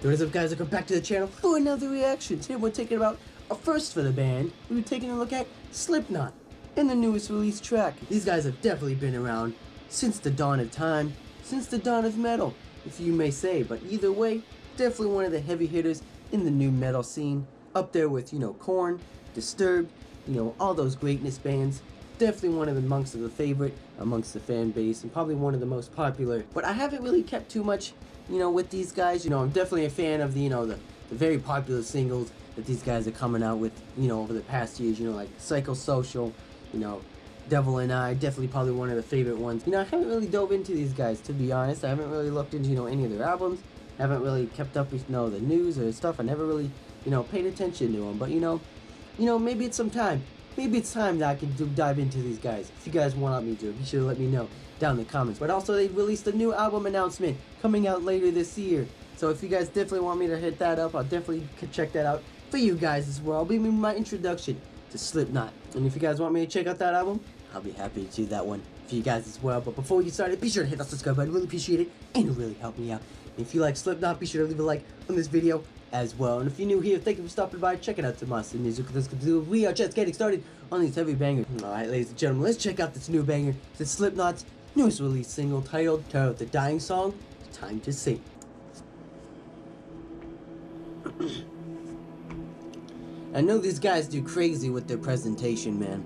What is up, guys? Welcome back to the channel for another reaction. Today we're taking about a first for the band. We're taking a look at Slipknot and the newest release track. These guys have definitely been around since the dawn of time, since the dawn of metal, if you may say. But either way, definitely one of the heavy hitters in the new metal scene. Up there with, Korn, Disturbed, all those greatness bands. Definitely one of amongst the favorite amongst the fan base, and probably one of the most popular. But I haven't really kept too much, with these guys. I'm definitely a fan of the very popular singles that these guys are coming out with, over the past years. Like Psychosocial, Devil and I. Definitely probably one of the favorite ones. I haven't really dove into these guys, to be honest. I haven't really looked into any of their albums. I haven't really kept up with the news or stuff. I never really paid attention to them. But maybe it's some time. Maybe it's time that I can dive into these guys. If you guys want me to, be sure to let me know down in the comments. But also, they released a new album announcement coming out later this year. So if you guys definitely want me to hit that up, I'll definitely check that out for you guys as well. I'll be my introduction to Slipknot. And if you guys want me to check out that album, I'll be happy to do that one for you guys as well. But before we get started, be sure to hit that subscribe button. Really appreciate it, and it'll really help me out. And if you like Slipknot, be sure to leave a like on this video as well. And if you're new here, thank you for stopping by. Checking out some awesome music. We are just getting started on these heavy bangers. Alright, ladies and gentlemen, let's check out this new banger. It's Slipknot's newest release single titled The Dying Song, Time to Sing. I know these guys do crazy with their presentation, man.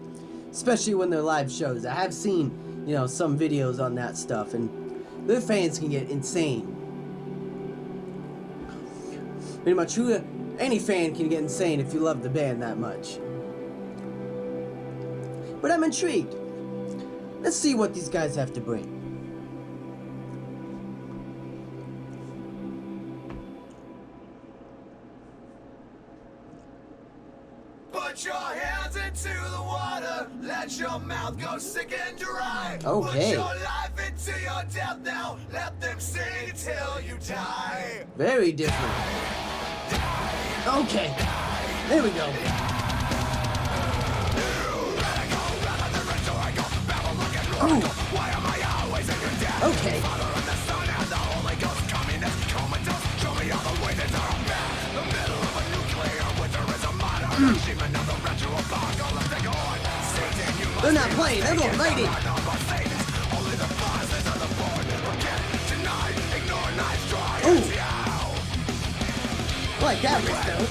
Especially when they're live shows. I have seen, some videos on that stuff, and their fans can get insane. Pretty much, any fan can get insane if you love the band that much. But I'm intrigued. Let's see what these guys have to bring. Put your hands into the water, let your mouth go sick and dry. Okay. Put your life into your death now, let them sing till you die. Very different. Okay, there we go. Ooh. Okay. They're not playing, they're going fighting. Ooh. I like that riff though.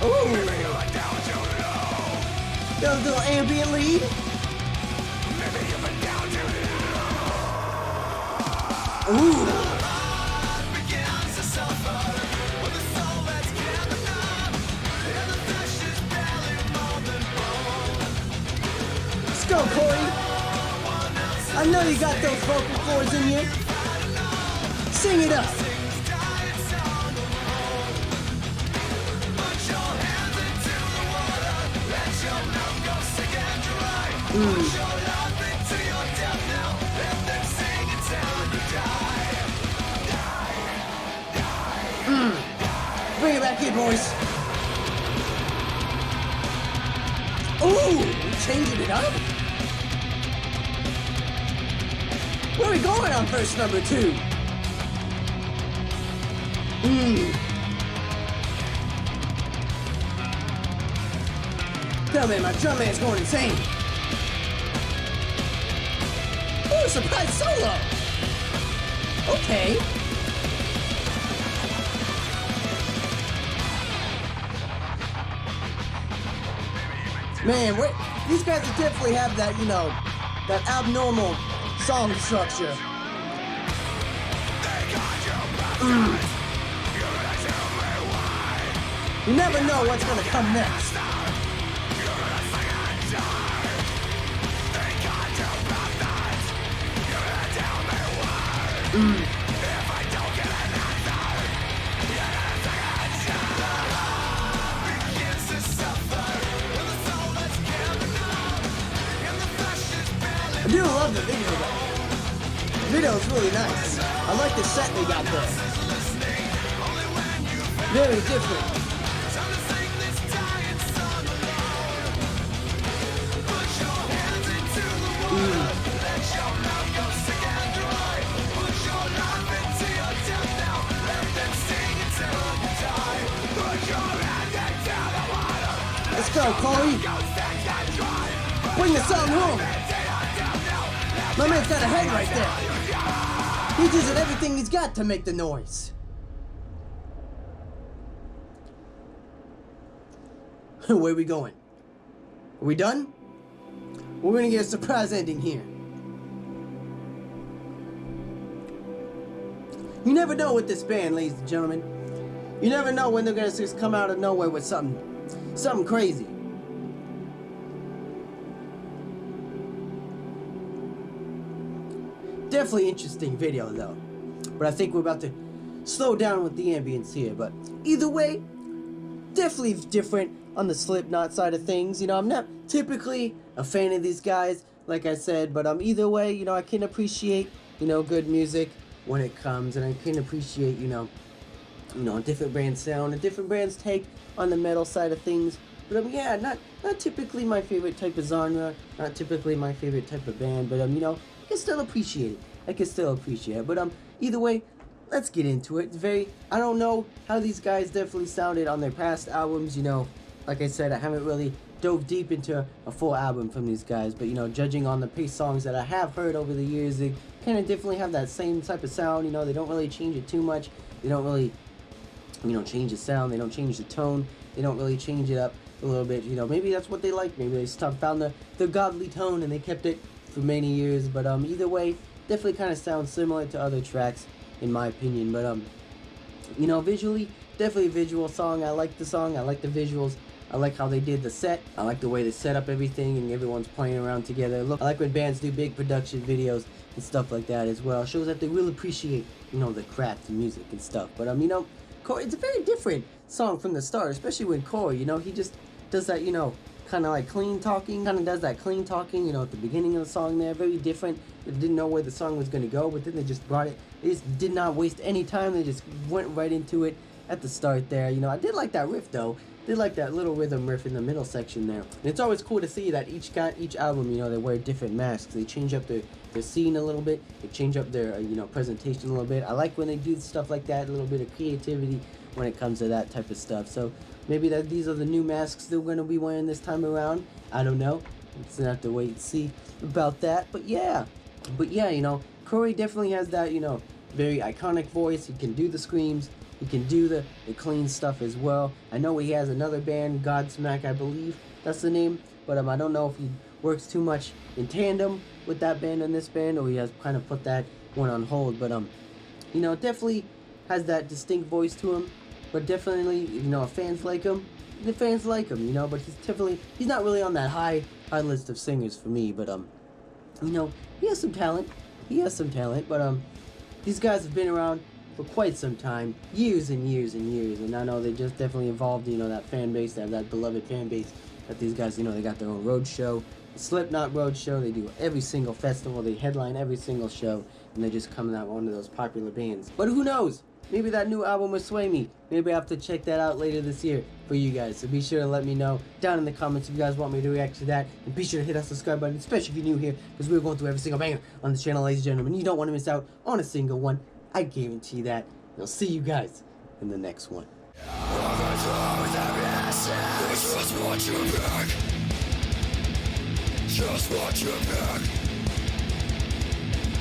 Ooh. That little ambient lead. Ooh. Let's go, Corey. I know you got those vocal cords in you. Sing it up. Bring it back here, boys. Ooh, changing it up. Where are we going on verse number 2? Tell me, my drum man's going insane. Ooh, surprise solo. Okay. Man, these guys definitely have that, that abnormal song structure. You never know what's gonna come next. I do love the video though. The video is really nice. I like the set they got there. Very different. Let's go, Corey. Bring the song home. My man's got a head right there. He's using everything he's got to make the noise. Where are we going? Are we done? We're gonna get a surprise ending here. You never know with this band, ladies and gentlemen. You never know when they're gonna just come out of nowhere with something crazy. Definitely interesting video though. But I think we're about to slow down with the ambience here. But either way, definitely different on the Slipknot side of things. You know, I'm not typically a fan of these guys, like I said, but either way, you know, I can appreciate, you know, good music when it comes, and I can appreciate, you know, a different brand's sound, a different brand's take on the metal side of things. But yeah, not typically my favorite type of genre, not typically my favorite type of band, but you know, I can still appreciate it. I can still appreciate it. But either way, let's get into it. It's I don't know how these guys definitely sounded on their past albums, you know. Like I said, I haven't really dove deep into a full album from these guys, but you know, judging on the pace songs that I have heard over the years, they kind of definitely have that same type of sound. You know, they don't really change it too much. They don't really, you know, change the sound. They don't change the tone. They don't really change it up a little bit. You know, maybe that's what they like. Maybe they found the godly tone and they kept it for many years. But either way, definitely kind of sounds similar to other tracks in my opinion. But you know, visually, definitely a visual song. I like the song. I like the visuals. I like how they did the set. I like the way they set up everything and everyone's playing around together. Look, I like when bands do big production videos and stuff like that as well. It shows that they really appreciate, you know, the craft and music and stuff. But you know, Corey, it's a very different song from the start, especially when Corey, you know, he just does that, you know, kind of like clean talking, you know, at the beginning of the song there. Very different. They didn't know where the song was going to go, but then they just brought it. They just did not waste any time. They just went right into it at the start there. You know, I did like that riff though. Did like that little rhythm riff in the middle section there. And it's always cool to see that each album, you know, they wear different masks. They change up their scene a little bit. They change up their, you know, presentation a little bit. I like when they do stuff like that, a little bit of creativity when it comes to that type of stuff. So maybe these are the new masks they're going to be wearing this time around. I don't know. It's gonna have to wait and see about that. But yeah, you know, Corey definitely has that, you know, very iconic voice. He can do the screams. He can do the clean stuff as well. I know he has another band, Godsmack, I believe that's the name. But I don't know if he works too much in tandem with that band and this band, or he has kind of put that one on hold. But you know, definitely has that distinct voice to him. But definitely, you know, fans like him. The fans like him, you know. But he's not really on that high list of singers for me. But you know, he has some talent. But these guys have been around for quite some time, years and years and years, and I know they just definitely evolved, you know, that fan base, that beloved fan base that these guys, you know, they got their own road show, the Slipknot road show. They do every single festival, they headline every single show, and they just come out one of those popular bands. But who knows? Maybe that new album will sway me. Maybe I have to check that out later this year for you guys. So be sure to let me know down in the comments if you guys want me to react to that. And be sure to hit that subscribe button, especially if you're new here, because we're going through every single banger on the channel, ladies and gentlemen. You don't want to miss out on a single one. I guarantee that. I'll see you guys in the next one. Just watch your back. Just watch your back.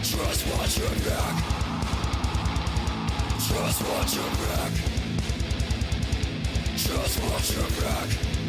Just watch your back. Just watch your back. Just watch your back.